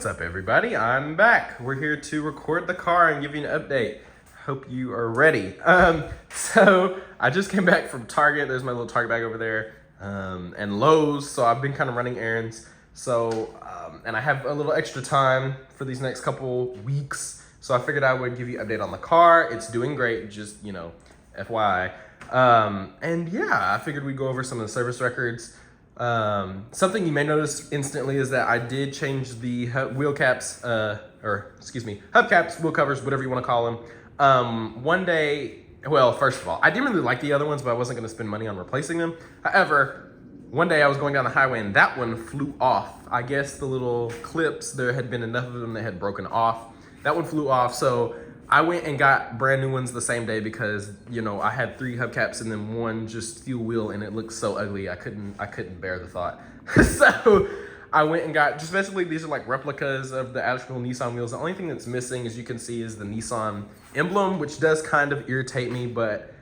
What's up, everybody? I'm back. We're here to record the car and give you an update. Hope you are ready. So I just came back from Target. There's my little Target bag over there, and Lowe's. So I've been kind of running errands. So and I have a little extra time for these next couple weeks. So I figured I would give you an update on the car. It's doing great. Just FYI. And yeah, I figured we'd go over some of the service records. Something you may notice instantly is that I did change the wheel caps, hub caps, wheel covers, whatever you want to call them. One day, well, first of all, I didn't really like the other ones, but I wasn't going to spend money on replacing them. However, one day I was going down the highway and that one flew off. I guess the little clips, there had been enough of them that had broken off. That one flew off, so I went and got brand new ones the same day because, I had 3 hubcaps and then one just fuel wheel and it looked so ugly. I couldn't bear the thought. So I went and got, just basically these are like replicas of the actual Nissan wheels. The only thing that's missing, as you can see, is the Nissan emblem, which does kind of irritate me, but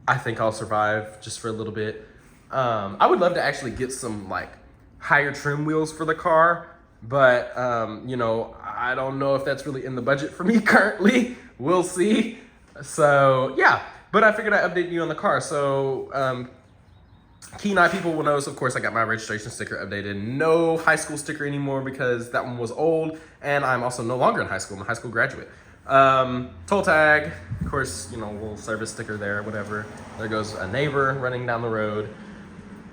I think I'll survive just for a little bit. I would love to actually get some like higher trim wheels for the car, but I don't know if that's really in the budget for me currently. We'll see. So yeah, but I figured I'd update you on the car. So keen eye people will notice, of course, I got my registration sticker updated. No high school sticker anymore because that one was old, and I'm also no longer in high school. I'm a high school graduate. Toll tag, of course, little service sticker there, whatever. There goes a neighbor running down the road.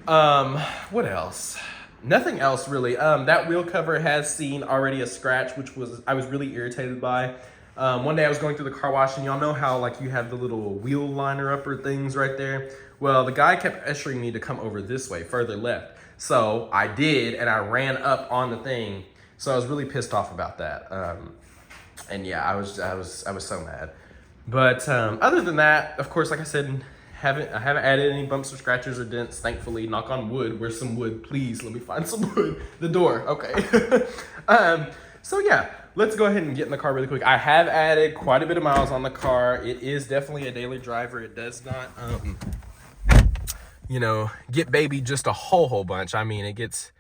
What else? Nothing else really. That wheel cover has seen already a scratch, which I was really irritated by. One day I was going through the car wash, and y'all know how like you have the little wheel liner upper things right there. Well, the guy kept ushering me to come over this way, further left. So I did, and I ran up on the thing. So I was really pissed off about that. And yeah, I was so mad. But other than that, of course, like I said, I haven't added any bumps or scratches or dents, thankfully. Knock on wood. Where's some wood? Please, let me find some wood. The door. Okay. So yeah, let's go ahead and get in the car really quick. I have added quite a bit of miles on the car. It is definitely a daily driver. It does not, get babied just a whole bunch. I mean, it gets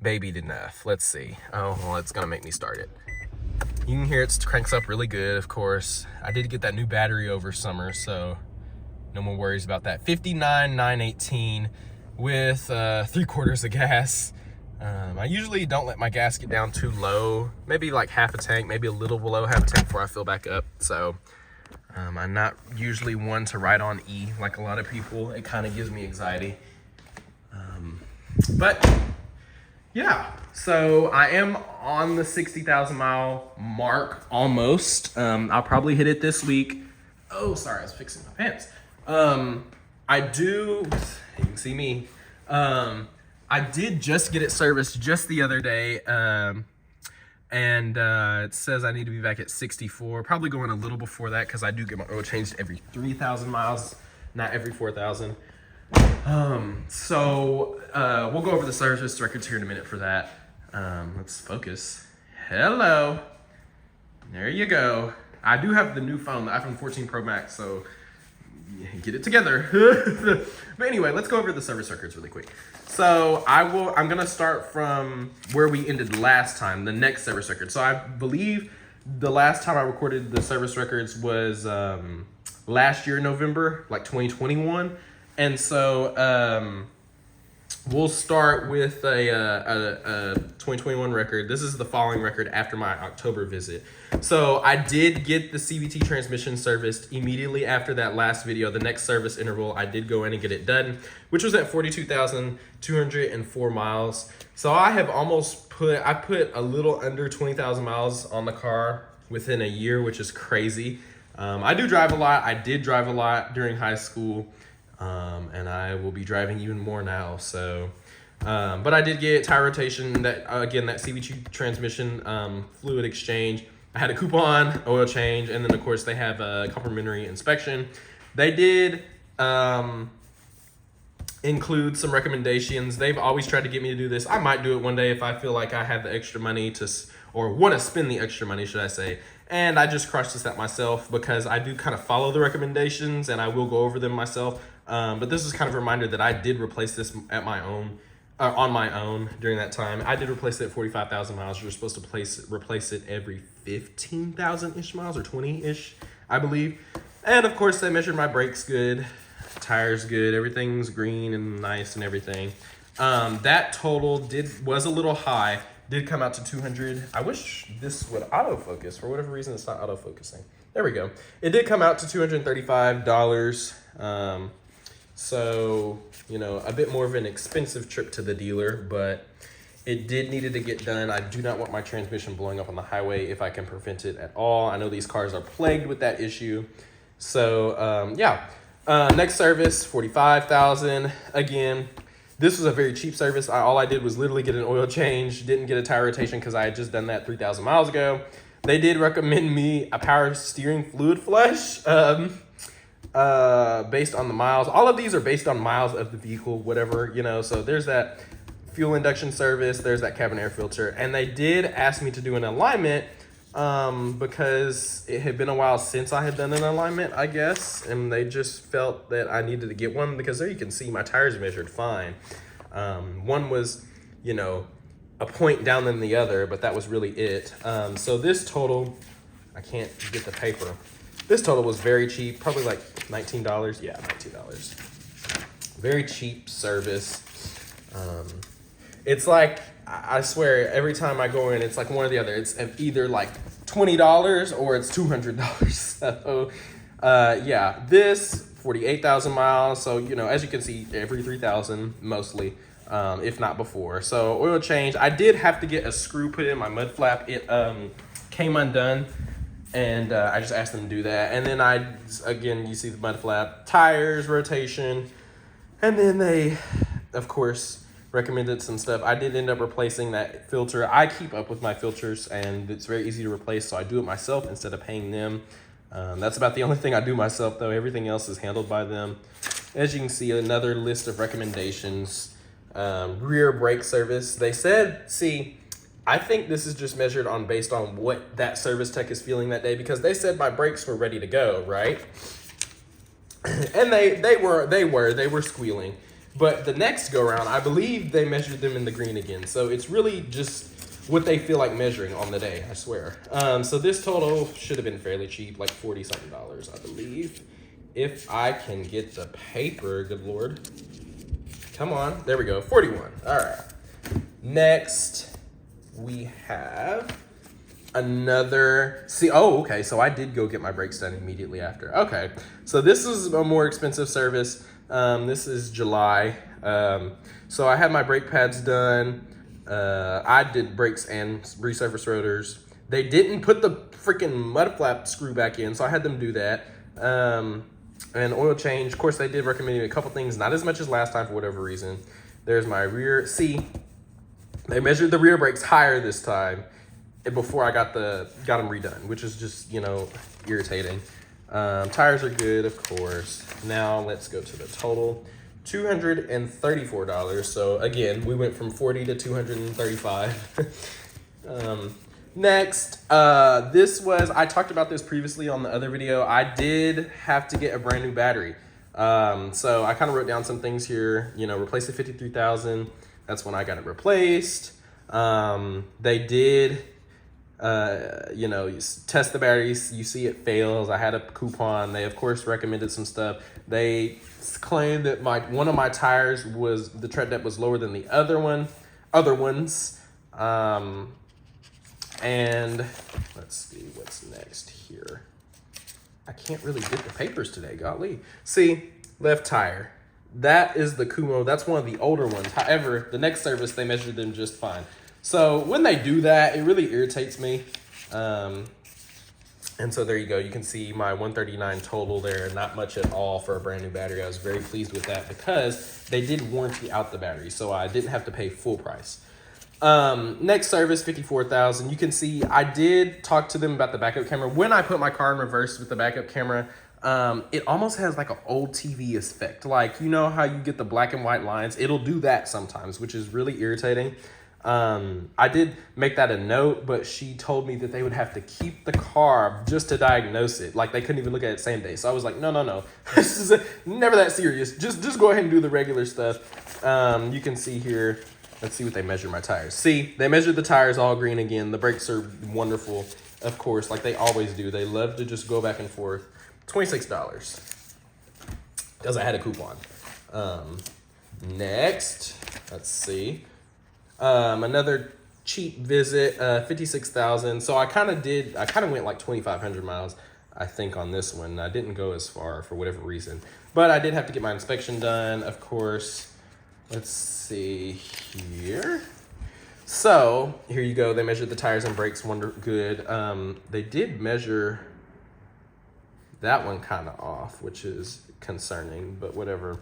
babied enough. Let's see. Oh, well, it's going to make me start it. You can hear it cranks up really good, of course. I did get that new battery over summer, so no more worries about that. 59,918 with 3/4 of gas. I usually don't let my gas get down too low, maybe like half a tank, maybe a little below half a tank before I fill back up. So I'm not usually one to ride on E like a lot of people. It kind of gives me anxiety. But yeah, so I am on the 60,000 mile mark almost. I'll probably hit it this week. Oh, sorry, I was fixing my pants. You can see me. I did just get it serviced just the other day, and it says I need to be back at 64, probably going a little before that because I do get my oil changed every 3,000 miles, not every 4,000. So we'll go over the service records here in a minute for that. Let's focus. Hello. There you go. I do have the new phone, the iPhone 14 Pro Max, so get it together. But anyway, let's go over the service records really quick. So I'm gonna start from where we ended last time, the next service record. So I believe the last time I recorded the service records was last year, November, like 2021. And so we'll start with a 2021 record. This is the following record after my October visit. So I did get the CVT transmission serviced immediately after that last video. The next service interval, I did go in and get it done, which was at 42,204 miles. So I have I put a little under 20,000 miles on the car within a year, which is crazy. I do drive a lot. I did drive a lot during high school. And I will be driving even more now. So, but I did get tire rotation, that CVT transmission, fluid exchange. I had a coupon, oil change, and then of course they have a complimentary inspection. They did include some recommendations. They've always tried to get me to do this. I might do it one day if I feel like I have the extra money or want to spend the extra money, should I say. And I just crushed this out myself because I do kind of follow the recommendations and I will go over them myself. But this is kind of a reminder that I did replace this at my own on my own during that time. I did replace it at 45,000 miles. You're supposed to replace it every 15,000-ish miles, or 20-ish, I believe. And of course, they measured my brakes good, tires good, everything's green and nice and everything. That total was a little high. Did come out to 200. I wish this would autofocus. For whatever reason, it's not autofocusing. There we go. It did come out to $235. So, you know, a bit more of an expensive trip to the dealer, but it needed to get done. I do not want my transmission blowing up on the highway if I can prevent it at all. I know these cars are plagued with that issue. So, yeah. Next service, $45,000. Again, this was a very cheap service. All I did was literally get an oil change, didn't get a tire rotation because I had just done that 3,000 miles ago. They did recommend me a power steering fluid flush. Based on the miles. All of these are based on miles of the vehicle, whatever, you know. So there's that fuel induction service, there's that cabin air filter, and they did ask me to do an alignment because it had been a while since I had done an alignment, I guess, and they just felt that I needed to get one because there you can see my tires measured fine. One was, you know, a point down than the other, but that was really it. So this total, I can't get the paper. This total was very cheap, probably like $19. Yeah, $19. Very cheap service. It's like, I swear, every time I go in, it's like one or the other. It's either like $20 or it's $200. So, yeah, this 48,000 miles. So, you know, as you can see, every 3,000 mostly, if not before. So oil change. I did have to get a screw put in my mud flap. It came undone. And I just asked them to do that. And then again, you see the mud flap, tires, rotation. And then they, of course, recommended some stuff. I did end up replacing that filter. I keep up with my filters, and it's very easy to replace, so I do it myself instead of paying them. That's about the only thing I do myself, though. Everything else is handled by them. As you can see, another list of recommendations. Rear brake service. They said, I think this is just measured based on what that service tech is feeling that day, because they said my brakes were ready to go, right? And they were squealing. But the next go around, I believe they measured them in the green again. So it's really just what they feel like measuring on the day, I swear. So this total should have been fairly cheap, like $40-something, I believe. If I can get the paper, good Lord. Come on, there we go, 41, all right. Next, we have another, okay, so I did go get my brakes done immediately after. Okay, so this is a more expensive service. This is July. So I had my brake pads done. I did brakes and resurface rotors. They didn't put the freaking mud flap screw back in, so I had them do that. And oil change. Of course, they did recommend me a couple things, not as much as last time for whatever reason. There's my rear. They measured the rear brakes higher this time before I got them redone, which is just, you know, irritating. Tires are good, of course. Now let's go to the total. $234. So again, we went from 40 to 235. Next, I talked about this previously on the other video. I did have to get a brand new battery. So I kind of wrote down some things here, you know, replace the 53,000. That's when I got it replaced. They did, you know, you test the batteries. You see it fails. I had a coupon. They, of course, recommended some stuff. They claimed that one of my tires the tread depth was lower than the other ones. And let's see what's next here. I can't really get the papers today, golly. See, left tire. That is the Kumo. That's one of the older ones. However, the next service, they measured them just fine. So when they do that, it really irritates me. And so there you go. You can see my 139 total there. Not much at all for a brand new battery. I was very pleased with that because they did warranty out the battery. So I didn't have to pay full price. Next service, 54,000. You can see I did talk to them about the backup camera. When I put my car in reverse with the backup camera, it almost has like an old TV effect. Like, you know how you get the black and white lines? It'll do that sometimes, which is really irritating. I did make that a note, but she told me that they would have to keep the car just to diagnose it. Like they couldn't even look at it same day. So I was like, no. This is never that serious. Just go ahead and do the regular stuff. You can see here, let's see what they measure my tires. See, they measured the tires all green again. The brakes are wonderful, of course, like they always do. They love to just go back and forth. $26, because I had a coupon. Next, let's see. Another cheap visit, 56,000. So I kind of went like 2,500 miles, I think, on this one. I didn't go as far for whatever reason, but I did have to get my inspection done, of course. Let's see here. So here you go. They measured the tires and brakes, good. They did measure that one kind of off, which is concerning, but whatever.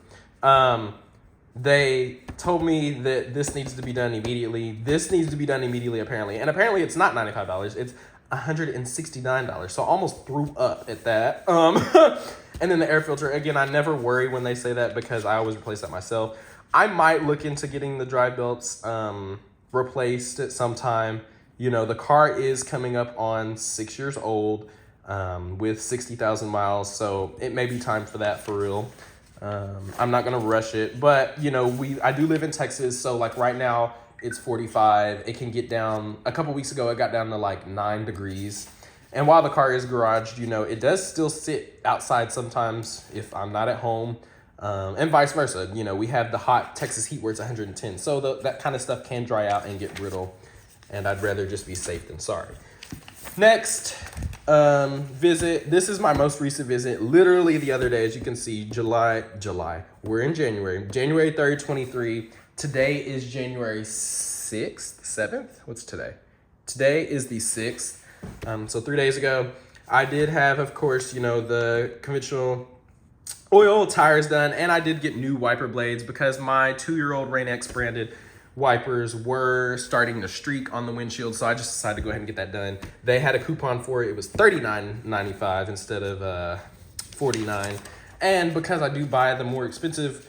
They told me that this needs to be done immediately. This needs to be done immediately, apparently. And apparently it's not $95. It's $169. So I almost threw up at that. And then the air filter, again, I never worry when they say that because I always replace that myself. I might look into getting the drive belts replaced at some time. You know, the car is coming up on 6 years old with 60,000 miles. So it may be time for that for real. I'm not gonna rush it, but you know, I do live in Texas, so like right now it's 45. It can get down, a couple weeks ago it got down to like 9 degrees. And while the car is garaged, you know, it does still sit outside sometimes if I'm not at home, and vice versa. You know, we have the hot Texas heat where it's 110, so that kind of stuff can dry out and get brittle, and I'd rather just be safe than sorry. Next visit. This is my most recent visit. Literally the other day, as you can see, July. We're in January. January 3rd, 23. Today is January 6th, 7th. What's today? Today is the 6th. So 3 days ago, I did have, of course, you know, the conventional oil tires done, and I did get new wiper blades because my 2-year-old Rain-X branded wipers were starting to streak on the windshield, so I just decided to go ahead and get that done. They had a coupon for it. It was $39.95 instead of $49. And because I do buy the more expensive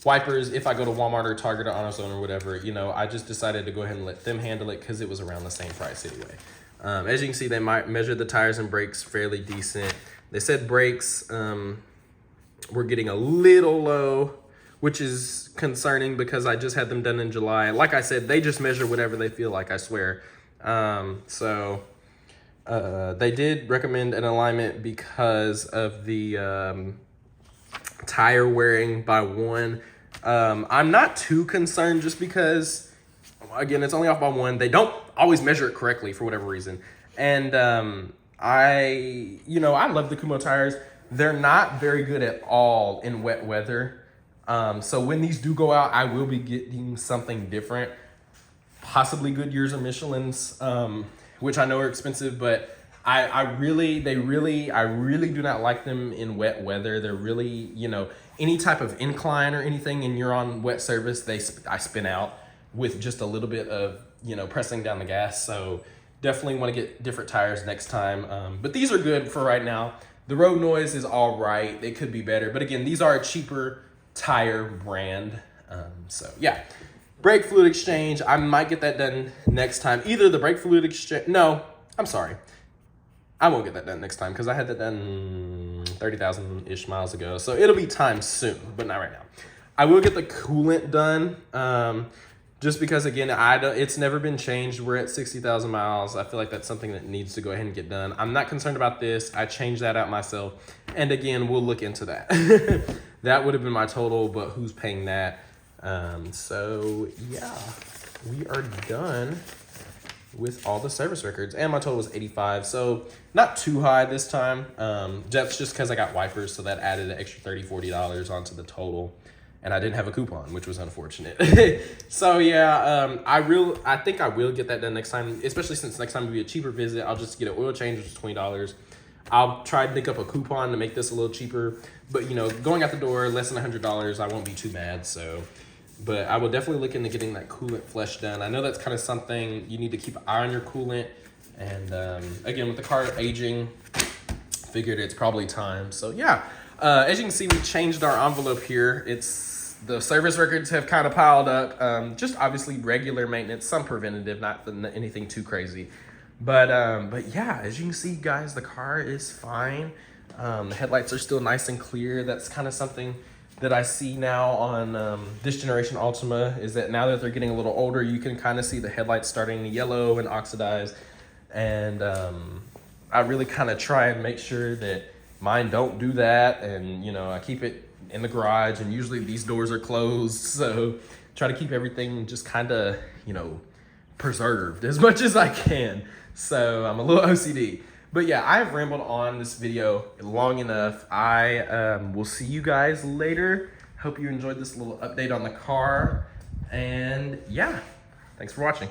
wipers if I go to Walmart or Target or AutoZone or whatever, you know, I just decided to go ahead and let them handle it because it was around the same price anyway. As you can see, they might measure the tires and brakes fairly decent. They said brakes were getting a little low, which is concerning because I just had them done in July. Like I said, they just measure whatever they feel like, I swear. So they did recommend an alignment because of the tire wearing by 1. I'm not too concerned just because, again, it's only off by 1. They don't always measure it correctly for whatever reason. And I love the Kumo tires. They're not very good at all in wet weather. So when these do go out, I will be getting something different, possibly Goodyears or Michelin's, which I know are expensive, but I really do not like them in wet weather. They're really, you know, any type of incline or anything and you're on wet surface, I spin out with just a little bit of, you know, pressing down the gas. So definitely want to get different tires next time. But these are good for right now. The road noise is all right. It could be better, but again, these are a cheaper tire brand. So yeah, brake fluid exchange, I might get that done next time. Either the brake fluid exchange, no, I'm sorry, I won't get that done next time because I had that done 30,000-ish miles ago, so it'll be time soon, but not right now. I will get the coolant done, just because, again, it's never been changed. We're at 60,000 miles. I feel like that's something that needs to go ahead and get done. I'm not concerned about this. I changed that out myself. And again, we'll look into that. That would have been my total, but who's paying that? So yeah, we are done with all the service records. And my total was 85. So not too high this time. That's just because I got wipers. So that added an extra $30, $40 onto the total. And I didn't have a coupon, which was unfortunate. So yeah, I think I will get that done next time, especially since next time will be a cheaper visit. I'll just get an oil change, which is $20. I'll try to pick up a coupon to make this a little cheaper, but you know, going out the door, less than $100, I won't be too mad. So, but I will definitely look into getting that coolant flush done. I know that's kind of something you need to keep an eye on your coolant. And again, with the car aging, figured it's probably time. So yeah, as you can see, we changed our envelope here. It's the service records have kind of piled up. Just obviously regular maintenance, some preventative, not anything too crazy. But yeah, as you can see, guys, the car is fine. The headlights are still nice and clear. That's kind of something that I see now on this generation Altima, is that now that they're getting a little older, you can kind of see the headlights starting to yellow and oxidize. And I really kind of try and make sure that mine don't do that. And, you know, I keep it in the garage, and usually these doors are closed. So try to keep everything just kind of, you know, preserved as much as I can. So I'm a little OCD. But yeah, I've rambled on this video long enough. I will see you guys later. Hope you enjoyed this little update on the car. And yeah, thanks for watching.